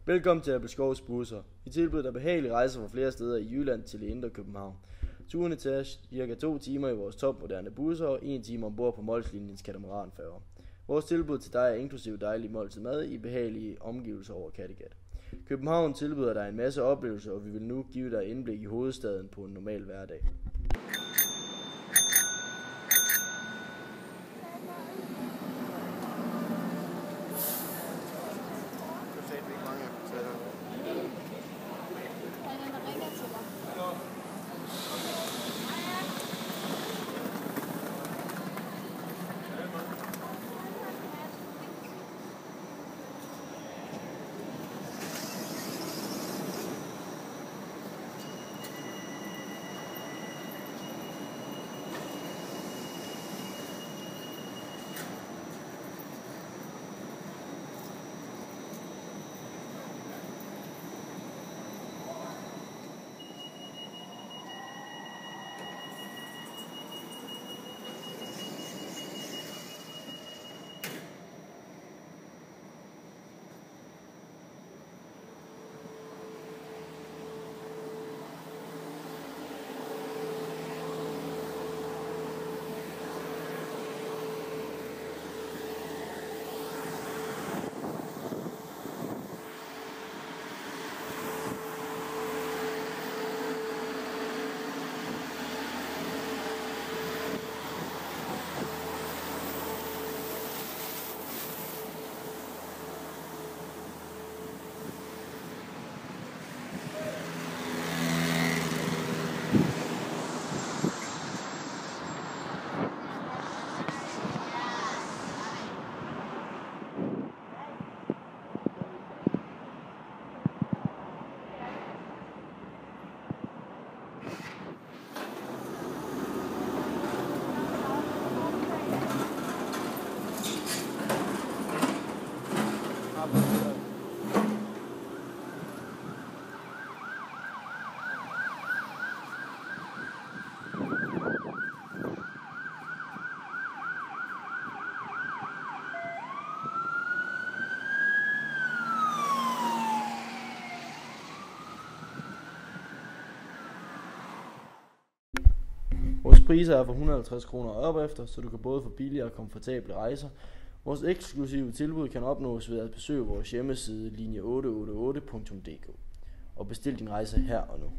Velkommen til Appelskovs Busser. Vi tilbyder dig behagelige rejser fra flere steder i Jylland til Indre København. Turene tager cirka 2 timer i vores topmoderne busser og 1 time ombord på Molslinjens katamaranfærger. Vores tilbud til dig er inklusive dejlig måltid mad i behagelige omgivelser over Kattegat. København tilbyder dig en masse oplevelser, og vi vil nu give dig indblik i hovedstaden på en normal hverdag. Vores priser er fra 150 kroner og op efter, så du kan både få billige og komfortable rejser. Vores eksklusive tilbud kan opnås ved at besøge vores hjemmeside linje888.dk og bestil din rejse her og nu.